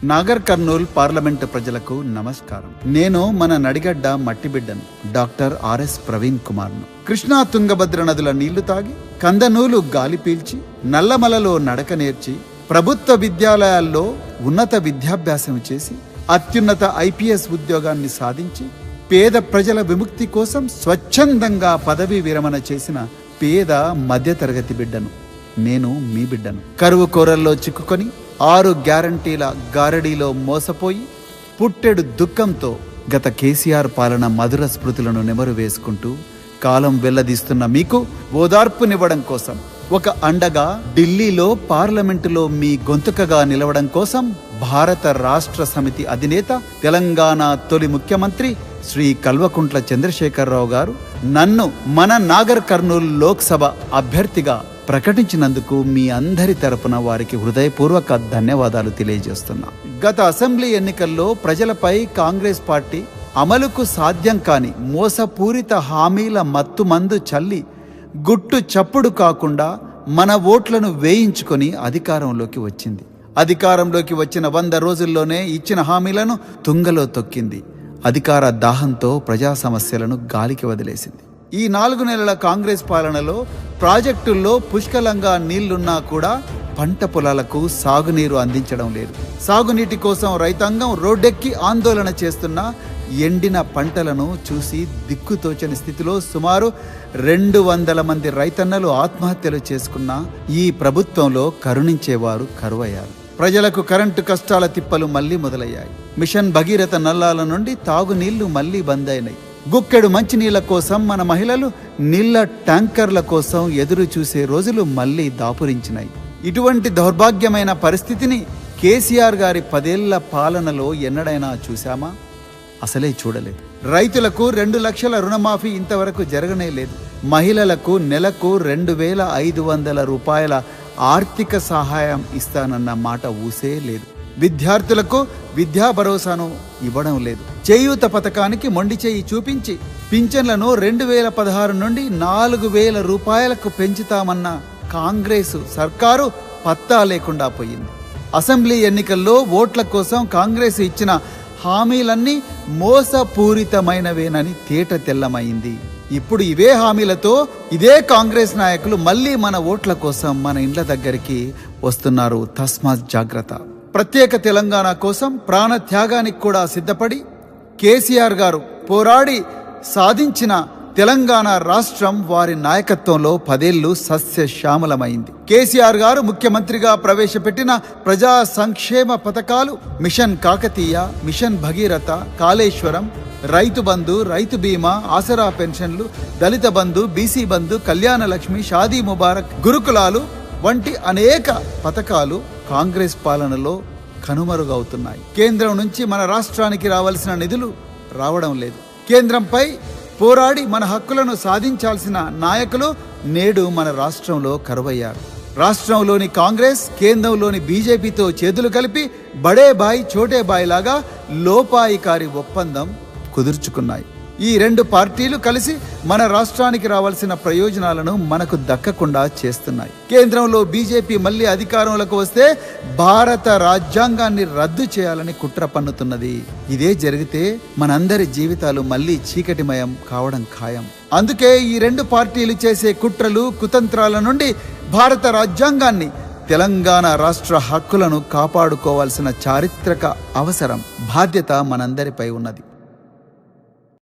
Nagar Kurnool parliament ప్రజలకు నమస్కారం. నేను మన నడిగడ్డ మట్టి బిడ్డను, డాక్టర్ ఆర్ఎస్ ప్రవీణ్ కుమార్ను. కృష్ణా తుంగభద్ర నదుల నీళ్లు తాగి, కందనూలు గాలి పీల్చి, నల్లమలలో నడక నేర్చి, ప్రభుత్వ విద్యాలయాల్లో ఉన్నత విద్యాభ్యాసం చేసి, అత్యున్నత ఐపీఎస్ ఉద్యోగాన్ని సాధించి, పేద ప్రజల విముక్తి కోసం స్వచ్ఛందంగా పదవీ విరమణ చేసిన పేద మధ్యతరగతి బిడ్డను. నేను మీ బిడ్డను. కరువు కోరల్లో చిక్కుకొని 6 గ్యారంటీల గారడీలో మోసపోయి పుట్టెడు దుఃఖంతో గత కేసీఆర్ పాలన మధుర స్మృతులను నెమరు వేసుకుంటూ కాలం వెల్లదీస్తున్న మీకు ఓదార్పునివ్వడం కోసం, ఒక అండగా ఢిల్లీలో పార్లమెంటులో మీ గొంతుకగా నిలవడం కోసం భారత రాష్ట్ర సమితి అధినేత, తెలంగాణ తొలి ముఖ్యమంత్రి శ్రీ కల్వకుంట్ల చంద్రశేఖరరావు గారు నన్ను మన నాగర్ కర్నూల్ లోక్సభ అభ్యర్థిగా ప్రకటించినందుకు మీ అందరి తరపున వారికి హృదయపూర్వక ధన్యవాదాలు తెలియజేస్తున్నా. గత అసెంబ్లీ ఎన్నికల్లో ప్రజలపై కాంగ్రెస్ పార్టీ అమలుకు సాధ్యం కాని మోసపూరిత హామీల మత్తుమందు చల్లి గుట్టు చప్పుడు కాకుండా మన ఓట్లను వేయించుకొని అధికారంలోకి వచ్చింది. అధికారంలోకి వచ్చిన 100 రోజుల్లోనే ఇచ్చిన హామీలను తుంగలో తొక్కింది. అధికార దాహంతో ప్రజా సమస్యలను గాలికి వదిలేసింది. ఈ 4 నెలల కాంగ్రెస్ పాలనలో ప్రాజెక్టుల్లో పుష్కలంగా నీళ్లున్నా కూడా పంట పొలాలకు సాగునీరు అందించడం లేదు. సాగునీటి కోసం రైతాంగం రోడ్డెక్కి ఆందోళన చేస్తున్న ఎండిన పంటలను చూసి దిక్కుతోచని స్థితిలో సుమారు 200 మంది రైతన్నలు ఆత్మహత్యలు చేసుకున్న ఈ ప్రభుత్వంలో కరుణించేవారు కరువయ్యారు. ప్రజలకు కరెంటు కష్టాల తిప్పలు మళ్లీ మొదలయ్యాయి. మిషన్ భగీరథ నల్లాల నుండి తాగునీళ్లు మళ్లీ బంద్ అయినాయి. గుక్కెడు మంచినీళ్ల కోసం మన మహిళలు నీళ్ల ట్యాంకర్ల కోసం ఎదురు చూసే రోజులు మళ్లీ దాపురించినాయి. ఇటువంటి దౌర్భాగ్యమైన పరిస్థితిని కేసీఆర్ గారి 10 ఏళ్ల పాలనలో ఎన్నడైనా చూశామా? అసలే చూడలేదు. రైతులకు 2 లక్షల రుణమాఫీ ఇంతవరకు జరగనే లేదు. మహిళలకు నెలకు 2,500 రూపాయల ఆర్థిక సహాయం ఇస్తానన్న మాట ఊసే లేదు. విద్యార్థులకు విద్యా భరోసాను ఇవ్వడం లేదు. చేయూత పథకానికి మొండి చేయి చూపించి పింఛన్లను 2016 నుండి 4,000 రూపాయలకు పెంచుతామన్న కాంగ్రెస్ సర్కారు పత్తా లేకుండా పోయింది. అసెంబ్లీ ఎన్నికల్లో ఓట్ల కోసం కాంగ్రెస్ ఇచ్చిన హామీలన్నీ మోసపూరితమైనవేనని తేట తెల్లమైంది. ఇప్పుడు ఇవే హామీలతో ఇదే కాంగ్రెస్ నాయకులు మళ్ళీ మన ఓట్ల కోసం మన ఇండ్ల దగ్గరికి వస్తున్నారు. తస్మాత్ జాగ్రత్త. ప్రత్యేక తెలంగాణ కోసం ప్రాణ త్యాగానికి కూడా సిద్ధపడి కేసీఆర్ గారు పోరాడి సాధించిన తెలంగాణ రాష్ట్రం వారి నాయకత్వంలో 10 ఏళ్లు సస్యశ్యామలమైంది. కేసీఆర్ గారు ముఖ్యమంత్రిగా ప్రవేశపెట్టిన ప్రజా సంక్షేమ పథకాలు మిషన్ కాకతీయ, మిషన్ భగీరథ, కాళేశ్వరం, రైతు బంధు, రైతు బీమా, ఆసరా పెన్షన్లు, దళిత బంధు, బీసీ బంధు, కళ్యాణ లక్ష్మి, షాదీ ముబారక్, గురుకులాలు వంటి అనేక పథకాలు కాంగ్రెస్ పాలనలో కనుమరుగవుతున్నాయి. కేంద్రం నుంచి మన రాష్ట్రానికి రావాల్సిన నిధులు రావడం లేదు. కేంద్రంపై పోరాడి మన హక్కులను సాధించాల్సిన నాయకులు నేడు మన రాష్ట్రంలో కరువయ్యారు. రాష్ట్రంలోని కాంగ్రెస్ కేంద్రంలోని బీజేపీతో చేతులు కలిపి బడే బాయ్ చోటే బాయ్ లాగా లోపాయికారి ఒప్పందం కుదుర్చుకున్నాయి. ఈ 2 పార్టీలు కలిసి మన రాష్ట్రానికి రావాల్సిన ప్రయోజనాలను మనకు దక్కకుండా చేస్తున్నాయి. కేంద్రంలో బీజేపీ మళ్ళీ అధికారంలోకి వస్తే భారత రాజ్యాంగాన్ని రద్దు చేయాలని కుట్ర పన్నుతున్నది. ఇదే జరిగితే మనందరి జీవితాలు మళ్ళీ చీకటిమయం కావడం ఖాయం. అందుకే ఈ 2 పార్టీలు చేసే కుట్రలు, కుతంత్రాల నుండి భారత రాజ్యాంగాన్ని, తెలంగాణ రాష్ట్ర హక్కులను కాపాడుకోవాల్సిన చారిత్రక అవసరం, బాధ్యత మనందరిపై ఉన్నది.